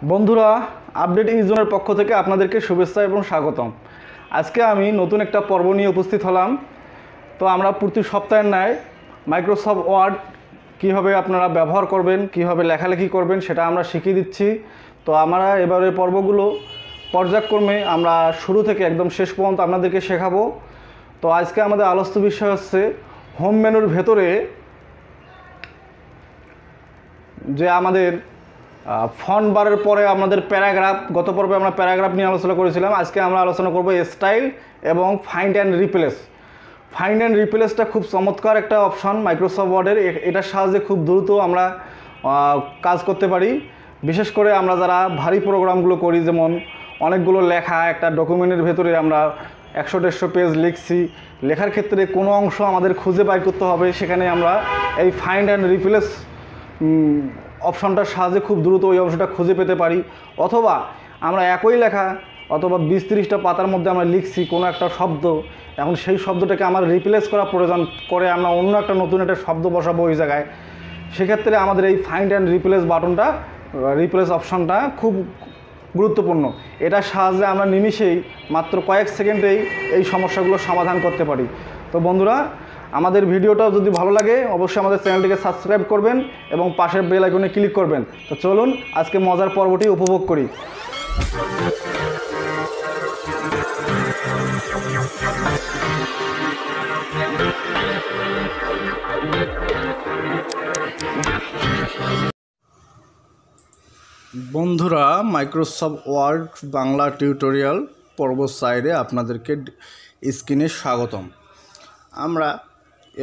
বন্ধুরা, আপডেট ইজনের পক্ষ থেকে আপনাদেরকে শুভেচ্ছা এবং স্বাগতম। আজকে আমি নতুন একটা পর্ব নিয়ে উপস্থিত হলাম। তো আমরা প্রতি সপ্তাহের ন্যায় মাইক্রোসফট ওয়ার্ড কীভাবে আপনারা ব্যবহার করবেন, কীভাবে লেখালেখি করবেন সেটা আমরা শিখিয়ে দিচ্ছি। তো আমরা এবারের পর্বগুলো পর্যায়ক্রমে আমরা শুরু থেকে একদম শেষ পর্যন্ত আপনাদেরকে শেখাবো। তো আজকে আমাদের আলোচ্য বিষয় হচ্ছে হোম মেনুর ভেতরে যে আমাদের ফন্ট বারের পরে আমাদের প্যারাগ্রাফ, গত পর্বে আমরা প্যারাগ্রাফ নিয়ে আলোচনা করেছিলাম। আজকে আমরা আলোচনা করব স্টাইল এবং find and replace. Find and রিপ্লেসটা খুব চমৎকার একটা অপশন মাইক্রোসফট ওয়ার্ডের। এটার সাহায্যে খুব দ্রুত আমরা কাজ করতে পারি। বিশেষ করে আমরা যারা ভারী প্রোগ্রামগুলো করি, যেমন অনেকগুলো লেখা একটা ডকুমেন্টের ভেতরে আমরা 100-150 পেজ লিখছি, লেখার ক্ষেত্রে কোনো অংশ আমাদের খুঁজে বাই করতে হবে, সেখানে আমরা এই ফাইন্ড অ্যান্ড রিপ্লেস অপশনটার সাহায্যে খুব দ্রুত ওই অংশটা খুঁজে পেতে পারি। অথবা আমরা একই লেখা অথবা 20-30টা পাতার মধ্যে আমরা লিখছি কোনো একটা শব্দ, এখন সেই শব্দটাকে আমার রিপ্লেস করা প্রয়োজন করে আমরা অন্য একটা নতুন একটা শব্দ বসাবো ওই জায়গায়। সেক্ষেত্রে আমাদের এই ফাইন্ড অ্যান্ড রিপ্লেস বাটনটা, রিপ্লেস অপশনটা খুব গুরুত্বপূর্ণ। এটার সাহায্যে আমরা নিমিষেই মাত্র কয়েক সেকেন্ডেই এই সমস্যাগুলো সমাধান করতে পারি। তো বন্ধুরা, আমাদের ভিডিওটাও যদি ভালো লাগে অবশ্যই আমাদের চ্যানেলটিকে সাবস্ক্রাইব করবেন এবং পাশের বেল আইকনে ক্লিক করবেন। তো চলুন আজকে মজার পর্বটি উপভোগ করি। বন্ধুরা, মাইক্রোসফট ওয়ার্ড বাংলা টিউটোরিয়াল পর্ব সাইডে আপনাদেরকে স্ক্রিনে স্বাগতম। আমরা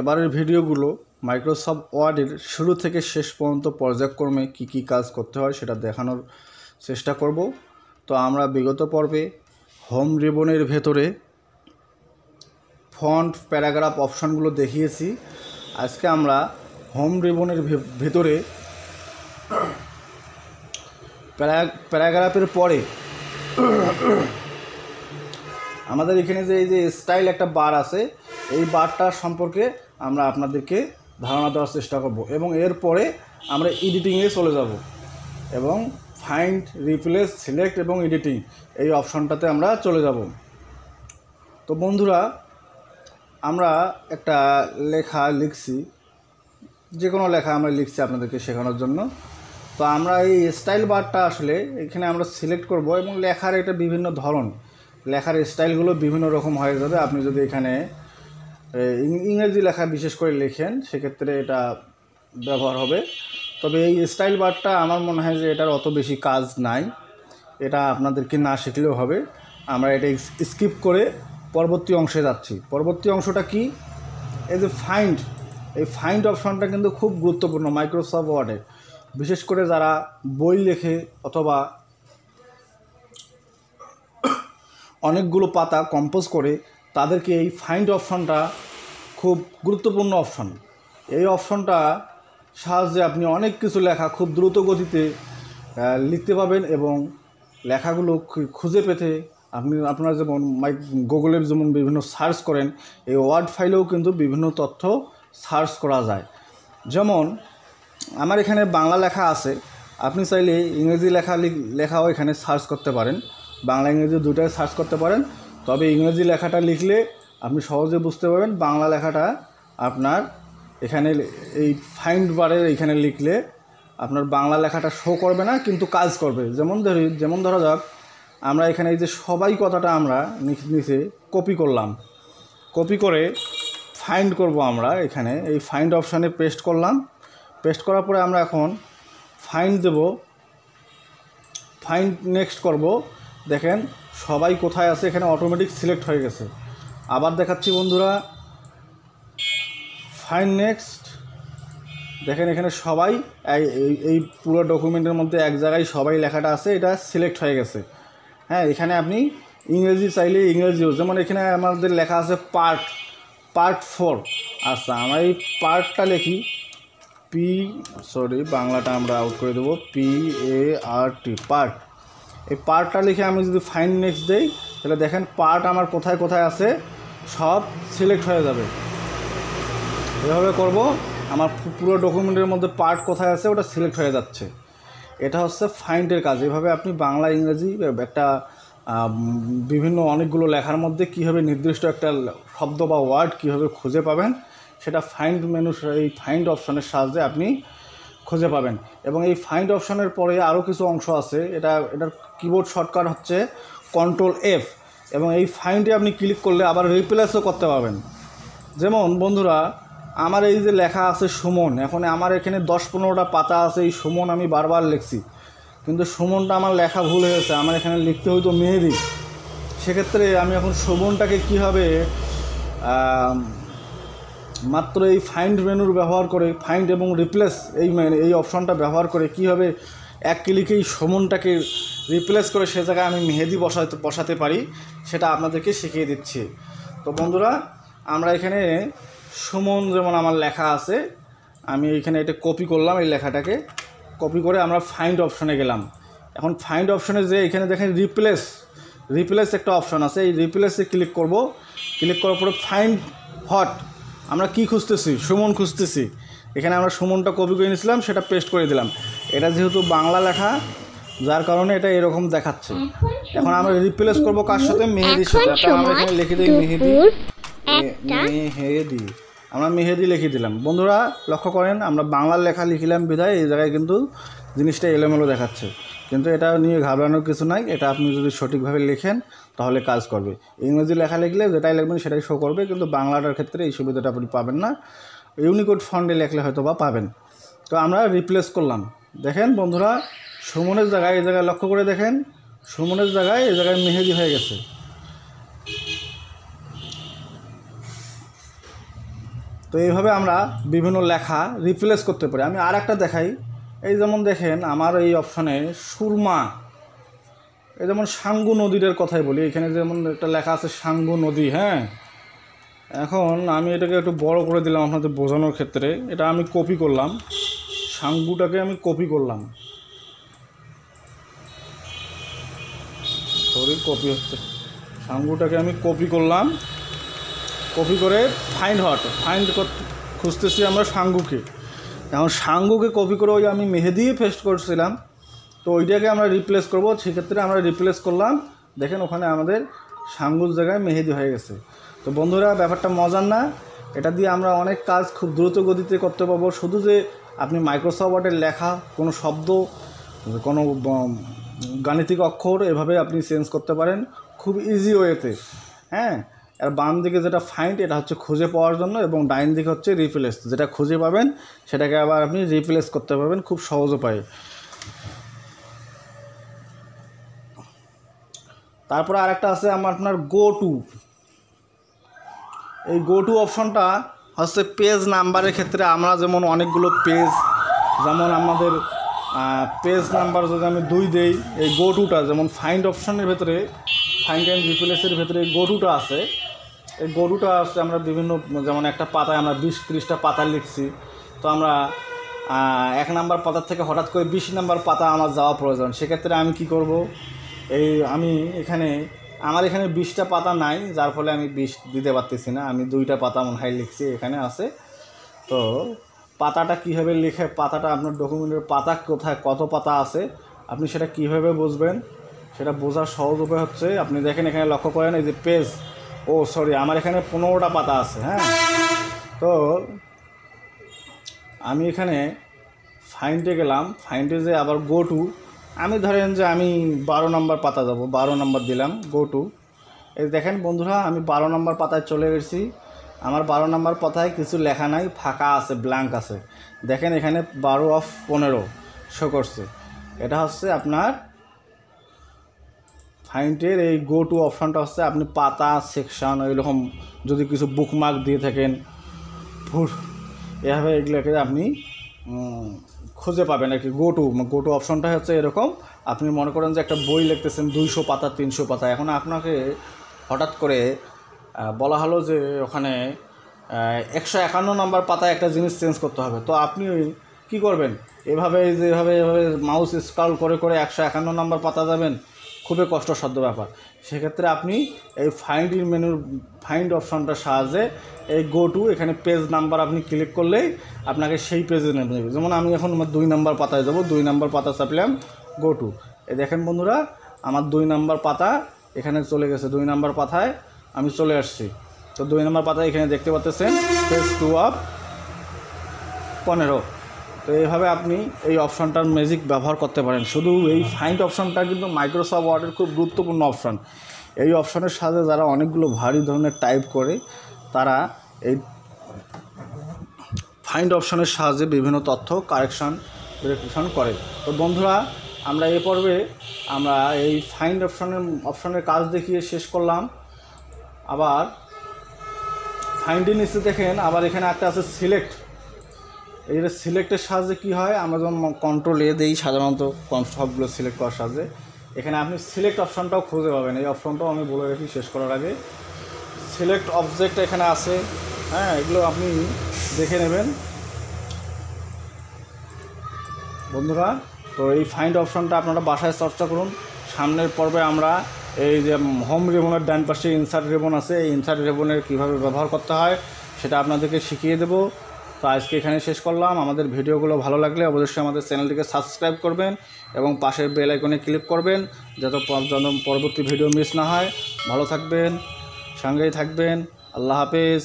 এবারের ভিডিওগুলো মাইক্রোসফট ওয়ার্ডের শুরু থেকে শেষ পর্যন্ত পর্যায়ক্রমে কী কী কাজ করতে হয় সেটা দেখানোর চেষ্টা করব। তো আমরা বিগত পর্বে হোম রিবনের ভেতরে ফন্ট, প্যারাগ্রাফ অপশানগুলো দেখিয়েছি। আজকে আমরা হোম রিবনের ভেতরে প্যারাগ্রাফের পরে আমাদের এখানে যে এই যে স্টাইল একটা বার আছে, এই বারটা সম্পর্কে আমরা আপনাদেরকে ধারণা দেওয়ার চেষ্টা করব এবং এরপরে আমরা এডিটিংয়ে চলে যাব এবং ফাইন্ড, রিপ্লেস, সিলেক্ট এবং এডিটিং এই অপশনটাতে আমরা চলে যাব। তো বন্ধুরা, আমরা একটা লেখা লিখছি, যে কোনো লেখা আমরা লিখছি আপনাদেরকে শেখানোর জন্য। তো আমরা এই স্টাইল বারটা আসলে এখানে আমরা সিলেক্ট করব এবং লেখার এটা বিভিন্ন ধরন, লেখার স্টাইলগুলো বিভিন্ন রকম হয়ে যাবে। আপনি যদি এখানে ইংরেজি লেখা বিশেষ করে লেখেন সেক্ষেত্রে এটা ব্যবহার হবে। তবে এই স্টাইল বারটা আমার মনে হয় যে এটার অত বেশি কাজ নাই, এটা আপনাদেরকে না শিখলেও হবে। আমরা এটা স্কিপ করে পরবর্তী অংশে যাচ্ছি। পরবর্তী অংশটা কি? এই যে ফাইন্ড, এই ফাইন্ড অপশনটা কিন্তু খুব গুরুত্বপূর্ণ মাইক্রোসফট ওয়ার্ডে। বিশেষ করে যারা বই লেখে অথবা অনেকগুলো পাতা কম্পোজ করে, তাদেরকে এই ফাইন্ড অপশনটা খুব গুরুত্বপূর্ণ অপশন। এই অপশনটা সাহায্যে আপনি অনেক কিছু লেখা খুব দ্রুত গতিতে লিখতে পাবেন এবং লেখাগুলো খুঁজে পেতে আপনারা যেমন গুগলের যেমন বিভিন্ন সার্চ করেন, এই ওয়ার্ড ফাইলেও কিন্তু বিভিন্ন তথ্য সার্চ করা যায়। যেমন আমার এখানে বাংলা লেখা আছে, আপনি চাইলে ইংরেজি লেখাও এখানে সার্চ করতে পারেন, বাংলা ইংরেজি দুটাই সার্চ করতে পারেন। তবে ইংরেজি লেখাটা লিখলে আপনি সহজে বুঝতে পারবেন, বাংলা লেখাটা আপনার এখানে এই ফাইন্ড বারের এখানে লিখলে আপনার বাংলা লেখাটা শো করবে না, কিন্তু কাজ করবে। যেমন ধরা যাক, আমরা এখানে এই যে সবাই কথাটা আমরা নিচে কপি করলাম, কপি করে ফাইন্ড করব। আমরা এখানে এই ফাইন্ড অপশানে পেস্ট করলাম, পেস্ট করার পরে আমরা এখন ফাইন্ড দেব, ফাইন্ড নেক্সট করব। দেখেন সবাই কোথায় আছে, এখানে অটোমেটিক সিলেক্ট হয়ে গেছে। আবার দেখাচ্ছি বন্ধুরা, ফাইন্ড নেক্সট, দেখেন এখানে সবাই এই পুরো ডকুমেন্টের মধ্যে এক জায়গায় সবাই লেখাটা আছে, এটা সিলেক্ট হয়ে গেছে। হ্যাঁ, এখানে আপনি ইংরেজি চাইলে ইংরেজিও, যেমন এখানে আমাদের লেখা আছে পার্ট 4। আচ্ছা, আমরা এই পার্টটা লিখি বাংলাটা আমরা আউট করে দেবো, PART, পার্ট। এই পার্টটা লিখে আমি যদি ফাইন্ড নেক্সট দেই, তাহলে দেখেন পার্ট আমার কোথায় কোথায় আছে সব সিলেক্ট হয়ে যাবে। এভাবে করব, আমার পুরো ডকুমেন্টের মধ্যে পার্ট কোথায় আছে ওটা সিলেক্ট হয়ে যাচ্ছে। এটা হচ্ছে ফাইন্ডের কাজ। এভাবে আপনি বাংলা ইংরেজি একটা বিভিন্ন অনেকগুলো লেখার মধ্যে কীভাবে নির্দিষ্ট একটা শব্দ বা ওয়ার্ড কীভাবে খুঁজে পাবেন সেটা ফাইন্ড মেনু, এই ফাইন্ড অপশনের সাহায্যে আপনি খুঁজে পাবেন। এবং এই ফাইন্ড অপশনের পরে আরও কিছু অংশ আছে, এটার কিবোর্ড শর্টকাট হচ্ছে Ctrl+F, এবং এই ফাইন্ডে আপনি ক্লিক করলে আবার রিপ্লেসও করতে পারবেন। যেমন বন্ধুরা, আমার এই যে লেখা আছে সুমন, এখন আমার এখানে 10-15টা পাতা আছে, এই সুমন আমি বারবার লিখছি, কিন্তু সুমনটা আমার লেখা ভুল হয়েছে, আমার এখানে লিখতে হয়তো মেহেদি। সেক্ষেত্রে আমি এখন সুমনটাকে কীভাবে মাত্র এই ফাইন্ড মেনুর ব্যবহার করে, ফাইন্ড এবং রিপ্লেস এই অপশনটা ব্যবহার করে কীভাবে এক ক্লিকেই সুমনটাকে রিপ্লেস করে সে জায়গায় আমি মেহেদি বসাতে পারি সেটা আপনাদেরকে শিখিয়ে দিচ্ছি। তো বন্ধুরা, আমরা এখানে সুমন যেমন আমার লেখা আছে, আমি এখানে এটা কপি করলাম, এই লেখাটাকে কপি করে আমরা ফাইন্ড অপশনে গেলাম। এখন ফাইন্ড অপশনে যে এখানে দেখেন রিপ্লেস একটা অপশন আছে, এই রিপ্লেসে ক্লিক করব। ক্লিক করার পরে ফাইন্ড হট, আমরা কি খুঁজতেছি? সুমন খুঁজতেছি। এখানে আমরা সুমনটা কপি করে নিয়েছিলাম, সেটা পেস্ট করে দিলাম। এটা যেহেতু বাংলা লেখা, যার কারণে এটা এরকম দেখাচ্ছে। এখন আমরা রিপ্লেস করব কার সাথে? মেহেদির সাথে। আমরা এখানে লিখে দিই মেহেদি, আমরা মেহেদি লিখে দিলাম। বন্ধুরা লক্ষ্য করেন, আমরা বাংলার লেখা লিখলাম বিধায় এই জায়গায় কিন্তু জিনিসটা এলোমেলো দেখাচ্ছে, কিন্তু এটা নিয়ে ঘাবড়ানোর কিছু নাই। এটা আপনি যদি সঠিকভাবে লেখেন তাহলে কাজ করবে। ইংরেজি লেখা লিখলে যেটাই লিখবেন সেটাই শো করবে, কিন্তু বাংলাটার ক্ষেত্রে এই সুবিধাটা আপনি পাবেন না। ইউনিকোড ফন্টে লেখলে হয়তো বা পাবেন। তো আমরা রিপ্লেস করলাম। দেখেন বন্ধুরা, সুমনের জায়গায় এই জায়গায় লক্ষ্য করে দেখেন, সুমনের জায়গায় এই জায়গায় মেহেদি হয়ে গেছে। তো এইভাবে আমরা বিভিন্ন লেখা রিপ্লেস করতে পারি। আমি আর একটা দেখাই, এই যেমন দেখেন আমার এই অপশনে সুরমা, এই যেমন সাঙ্গু নদীর কথাই বলি, এখানে যেমন একটা লেখা আছে সাঙ্গু নদী। হ্যাঁ, এখন আমি এটাকে একটু বড় করে দিলাম আপনাদের বোঝানোর ক্ষেত্রে। এটা আমি কপি করলাম, সাঙ্গুটাকে আমি কপি করলাম, কপি হচ্ছে, সাঙ্গুটাকে আমি কপি করলাম। কপি করে ফাইন্ড খুঁজতেছি আমরা সাঙ্গুকে। এখন সাঙ্গুকে কপি করে ওই আমি মেহেদি পেস্ট করছিলাম, তো ওইটাকে আমরা রিপ্লেস করব। সেক্ষেত্রে আমরা রিপ্লেস করলাম, দেখেন ওখানে আমাদের সাঙ্গুর জায়গায় মেহেদি হয়ে গেছে। তো বন্ধুরা, ব্যাপারটা মজার না? এটা দিয়ে আমরা অনেক কাজ খুব দ্রুত গতিতে করতে পারবো। শুধু যে আপনি মাইক্রোসফট ওয়ার্ডের লেখা কোনো শব্দ, কোনো গাণিতিক অক্ষর এভাবে আপনি চেঞ্জ করতে পারেন খুব ইজি ওয়েতে। হ্যাঁ, আর বাম দিকে যেটা ফাইন্ড, এটা হচ্ছে খুঁজে পাওয়ার জন্য, এবং ডাইন দিকে হচ্ছে রিপ্লেস, যেটা খুঁজে পাবেন সেটাকে আবার আপনি রিপ্লেস করতে পারবেন খুব সহজ উপায়ে। তারপরে আরেকটা আছে আপনার গো টু। এই গো টু অপশনটা হচ্ছে পেজ নাম্বারের ক্ষেত্রে। আমরা যেমন অনেকগুলো পেজ, যেমন আমাদের পেজ নাম্বার যদি আমি 2 দেই, এই গো টুটা যেমন ফাইন্ড অপশনের ভেতরে, ফাইন্ড অ্যান্ড রিপ্লেসের ভেতরে এই গো টুটা আছে। এই গো টুটা আছে আমরা বিভিন্ন, যেমন একটা পাতায় আমরা 20-30টা পাতা লিখছি, তো আমরা 1 নাম্বার পাতার থেকে হঠাৎ করে 20 নাম্বার পাতা আমার যাওয়া প্রয়োজন। সেক্ষেত্রে আমি কি করব? আমি আমার এখানে 20টা পাতা নাই, যার ফলে আমি 20 দিতে পারতেছি না। আমি 2টা পাতা মনে হয় লিখছি, এখানে আছে। তো পাতাটা কীভাবে লিখে, পাতাটা আপনার ডকুমেন্টের পাতা কোথায়, কত পাতা আছে, আপনি সেটা কীভাবে বুঝবেন? সেটা বোঝার সহজ উপায় হচ্ছে, আপনি দেখেন এখানে লক্ষ্য করেন, এই যে পেজ, আমার এখানে 15টা পাতা আছে। হ্যাঁ, তো আমি এখানে ফাইন্ডে গেলাম, ফাইন্ডে যে আবার গো টু, আমি ধরেন যে আমি 12 নম্বর পাতা যাব, 12 নম্বর দিলাম, গো টু। এই দেখেন বন্ধুরা, আমি 12 নম্বর পাতায় চলে গেছি। আমার 12 নম্বর পাতায় কিছু লেখা নাই, ফাঁকা আছে, ব্ল্যাঙ্ক আছে। দেখেন এখানে 12/15 শো করছে। এটা হচ্ছে আপনার ফাইন্ডের এই গো টু অপশানটা হচ্ছে, আপনি পাতা, সেকশন, এইরকম যদি কিছু বুকমার্ক দিয়ে থাকেন, এভাবে এগুলোকে আপনি খুঁজে পাবেন আর কি। গো টু অপশনটা হচ্ছে এরকম। আপনি মনে করেন যে একটা বই লিখতেছেন 200 পাতা, 300 পাতা, এখন আপনাকে হঠাৎ করে বলা হলো যে ওখানে 151 নম্বর পাতায় একটা জিনিস চেঞ্জ করতে হবে। তো আপনি কি করবেন? এভাবে মাউস স্ক্রল করে 151 নম্বর পাতা যাবেন, খুবই কষ্টসাধ্য ব্যাপার। সেক্ষেত্রে আপনি এই ফাইন্ড অপশনটার সাহায্যে এই গো টু এখানে পেজ নাম্বার আপনি ক্লিক করলেই আপনাকে সেই পেজে নেবে। যেমন আমি এখন আমার 2 নম্বর পাতায় যাব, 2 নম্বর পাতা চাপলাম গো টু। এই দেখেন বন্ধুরা, আমার 2 নম্বর পাতা এখানে চলে গেছে, 2 নম্বর পাতায় আমি চলে আসছি। তো 2 নম্বর পাতায় এখানে দেখতে পাচ্ছেন পেজ 2 অফ 15। তো এইভাবে আপনি এই অপশনটার ম্যাজিক ব্যবহার করতে পারেন। শুধু এই ফাইন্ড অপশনটা কিন্তু মাইক্রোসফট ওয়ার্ডের খুব গুরুত্বপূর্ণ অপশন। এই অপশনের সাথে যারা অনেকগুলো ভারী ধরনের টাইপ করে তারা এই ফাইন্ড অপশনের সাহায্যে বিভিন্ন তথ্য কারেকশন করে। তো বন্ধুরা, আমরা এ পর্বে আমরা এই ফাইন্ড অপশনের কাজ দেখিয়ে শেষ করলাম। আবার ফাইন্ডের নিচে দেখেন আবার এখানে একটা আছে সিলেক্ট। এই সিলেক্টের সাহায্যে কী হয়, আমরা যখন কন্ট্রোল এ দিই সাধারণত সবগুলো সিলেক্ট করার সাহায্যে এখানে আপনি সিলেক্ট অপশনটাও খুঁজে পাবেন। এই অপশনটাও আমি বলে রাখি শেষ করার আগে, সিলেক্ট অবজেক্ট এখানে আছে। হ্যাঁ, এগুলো আপনি দেখে নেবেন বন্ধুরা। তো এই ফাইন্ড অপশনটা আপনারা বাসায় চর্চা করুন। সামনের পর্বে আমরা এই যে হোম রিবনের ডান পাশে ইনসার্ট রিবন আছে, এই ইনসার্ট রিবনের কীভাবে ব্যবহার করতে হয় সেটা আপনাদেরকে শিখিয়ে দেবো। তো আজকে এখানে শেষ করলাম। আমাদের ভিডিওগুলো ভালো লাগলে অবশ্যই আমাদের চ্যানেলটিকে সাবস্ক্রাইব করবেন এবং পাশের বেল আইকনে ক্লিক করবেন যাতে পরবর্তী ভিডিও মিস না হয়। ভালো থাকবেন, সঙ্গেই থাকবেন। আল্লাহ হাফেজ।